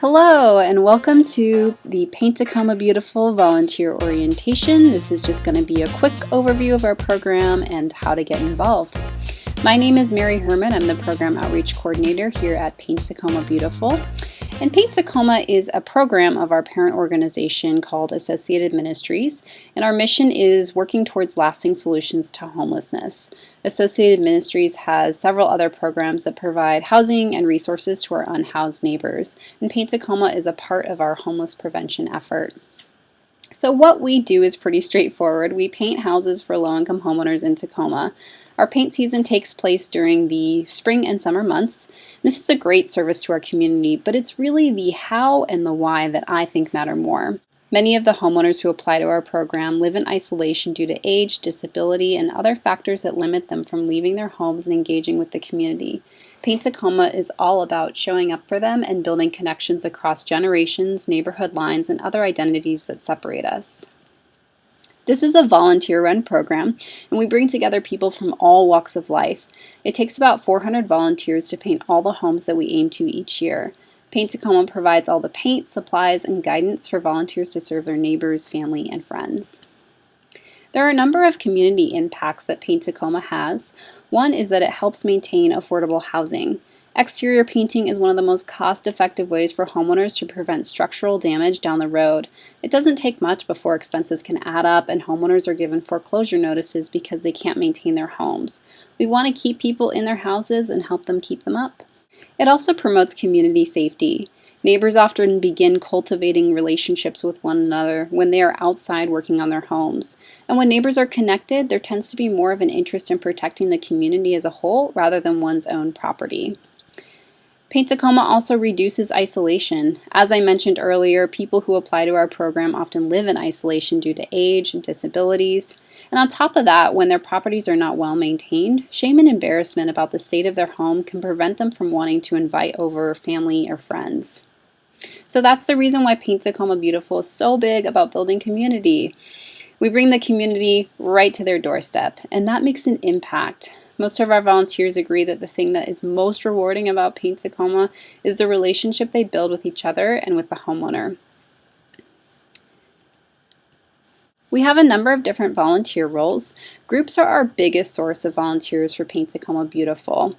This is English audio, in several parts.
Hello and welcome to the Paint Tacoma Beautiful Volunteer Orientation. This is just going to be a quick overview of our program and how to get involved. My name is Mary Herman. I'm the Program Outreach Coordinator here at Paint Tacoma Beautiful. And Paint Tacoma is a program of our parent organization called Associated Ministries, and our mission is working towards lasting solutions to homelessness. Associated Ministries has several other programs that provide housing and resources to our unhoused neighbors, and Paint Tacoma is a part of our homeless prevention effort. So what we do is pretty straightforward. We paint houses for low-income homeowners in Tacoma. Our paint season takes place during the spring and summer months. This is a great service to our community, but it's really the how and the why that I think matter more. Many of the homeowners who apply to our program live in isolation due to age, disability, and other factors that limit them from leaving their homes and engaging with the community. Paint Tacoma is all about showing up for them and building connections across generations, neighborhood lines, and other identities that separate us. This is a volunteer-run program, and we bring together people from all walks of life. It takes about 400 volunteers to paint all the homes that we aim to each year. Paint Tacoma provides all the paint, supplies, and guidance for volunteers to serve their neighbors, family, and friends. There are a number of community impacts that Paint Tacoma has. One is that it helps maintain affordable housing. Exterior painting is one of the most cost-effective ways for homeowners to prevent structural damage down the road. It doesn't take much before expenses can add up and homeowners are given foreclosure notices because they can't maintain their homes. We want to keep people in their houses and help them keep them up. It also promotes community safety. Neighbors often begin cultivating relationships with one another when they are outside working on their homes. And when neighbors are connected, there tends to be more of an interest in protecting the community as a whole rather than one's own property. Paint Tacoma also reduces isolation. As I mentioned earlier, people who apply to our program often live in isolation due to age and disabilities. And on top of that, when their properties are not well maintained, shame and embarrassment about the state of their home can prevent them from wanting to invite over family or friends. So that's the reason why Paint Tacoma Beautiful is so big about building community. We bring the community right to their doorstep, and that makes an impact. Most of our volunteers agree that the thing that is most rewarding about Paint Tacoma is the relationship they build with each other and with the homeowner. We have a number of different volunteer roles. Groups are our biggest source of volunteers for Paint Tacoma Beautiful.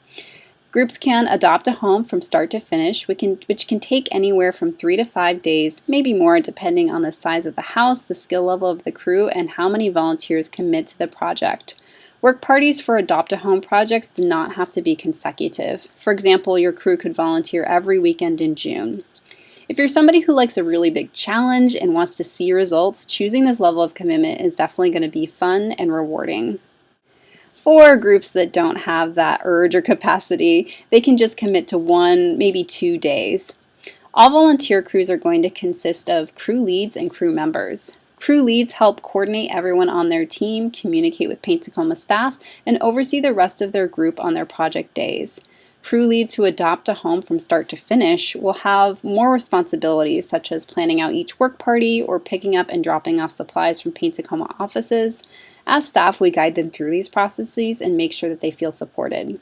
Groups can adopt a home from start to finish, which can take anywhere from 3 to 5 days, maybe more, depending on the size of the house, the skill level of the crew, and how many volunteers commit to the project. Work parties for adopt-a-home projects do not have to be consecutive. For example, your crew could volunteer every weekend in June. If you're somebody who likes a really big challenge and wants to see results, choosing this level of commitment is definitely going to be fun and rewarding. For groups that don't have that urge or capacity, they can just commit to 1, maybe 2 days. All volunteer crews are going to consist of crew leads and crew members. Crew leads help coordinate everyone on their team, communicate with Paint Tacoma staff, and oversee the rest of their group on their project days. Crew leads who adopt a home from start to finish will have more responsibilities, such as planning out each work party or picking up and dropping off supplies from Paint Tacoma offices. As staff, we guide them through these processes and make sure that they feel supported.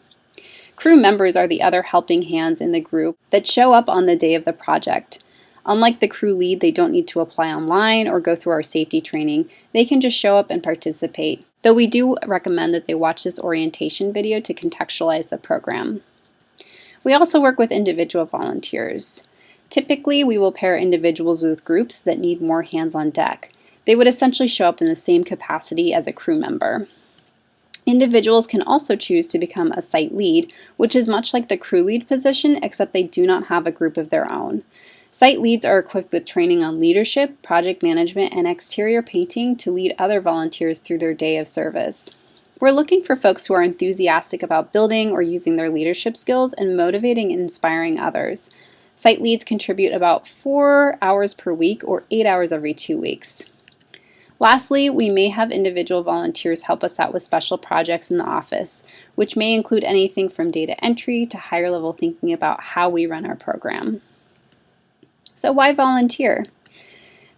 Crew members are the other helping hands in the group that show up on the day of the project. Unlike the crew lead, they don't need to apply online or go through our safety training. They can just show up and participate, though we do recommend that they watch this orientation video to contextualize the program. We also work with individual volunteers. Typically, we will pair individuals with groups that need more hands on deck. They would essentially show up in the same capacity as a crew member. Individuals can also choose to become a site lead, which is much like the crew lead position, except they do not have a group of their own. Site leads are equipped with training on leadership, project management, and exterior painting to lead other volunteers through their day of service. We're looking for folks who are enthusiastic about building or using their leadership skills and motivating and inspiring others. Site leads contribute about 4 hours per week or 8 hours every 2 weeks. Lastly, we may have individual volunteers help us out with special projects in the office, which may include anything from data entry to higher level thinking about how we run our program. So why volunteer?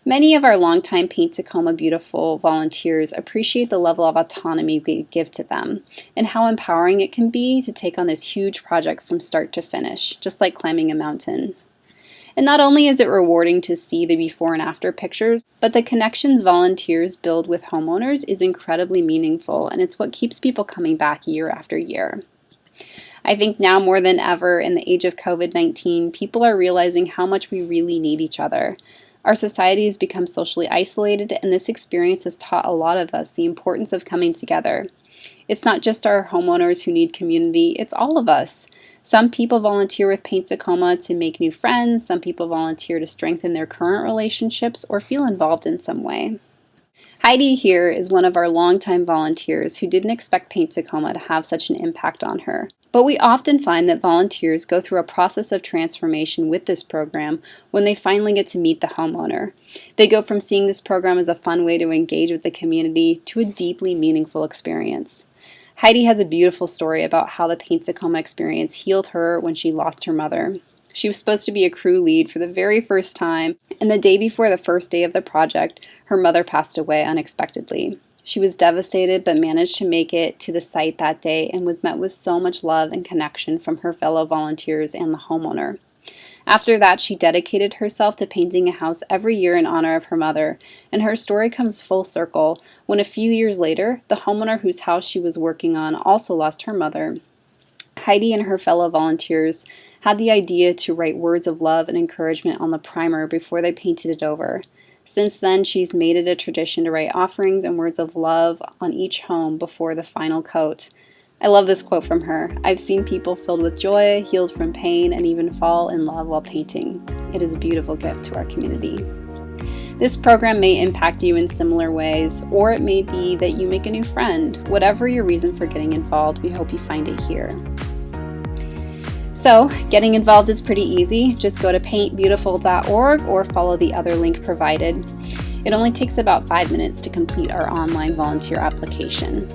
Many of our longtime Paint Tacoma Beautiful volunteers appreciate the level of autonomy we give to them and how empowering it can be to take on this huge project from start to finish, just like climbing a mountain. And not only is it rewarding to see the before and after pictures, but the connections volunteers build with homeowners is incredibly meaningful, and it's what keeps people coming back year after year. I think now more than ever in the age of COVID-19, people are realizing how much we really need each other. Our society has become socially isolated, and this experience has taught a lot of us the importance of coming together. It's not just our homeowners who need community, it's all of us. Some people volunteer with Paint Tacoma to make new friends, some people volunteer to strengthen their current relationships or feel involved in some way. Heidi here is one of our longtime volunteers who didn't expect Paint Tacoma to have such an impact on her. But we often find that volunteers go through a process of transformation with this program when they finally get to meet the homeowner. They go from seeing this program as a fun way to engage with the community to a deeply meaningful experience. Heidi has a beautiful story about how the Paint Tacoma experience healed her when she lost her mother. She was supposed to be a crew lead for the very first time, and the day before the first day of the project, her mother passed away unexpectedly. She was devastated but managed to make it to the site that day and was met with so much love and connection from her fellow volunteers and the homeowner. After that, she dedicated herself to painting a house every year in honor of her mother, and her story comes full circle when a few years later, the homeowner whose house she was working on also lost her mother. Heidi and her fellow volunteers had the idea to write words of love and encouragement on the primer before they painted it over. Since then, she's made it a tradition to write offerings and words of love on each home before the final coat. I love this quote from her. "I've seen people filled with joy, healed from pain, and even fall in love while painting. It is a beautiful gift to our community." This program may impact you in similar ways, or it may be that you make a new friend. Whatever your reason for getting involved, we hope you find it here. So, getting involved is pretty easy. Just go to paintbeautiful.org or follow the other link provided. It only takes about 5 minutes to complete our online volunteer application.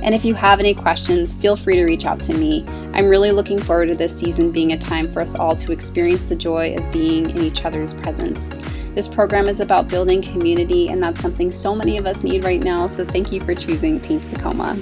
And if you have any questions, feel free to reach out to me. I'm really looking forward to this season being a time for us all to experience the joy of being in each other's presence. This program is about building community, and that's something so many of us need right now, so thank you for choosing Paint Tacoma.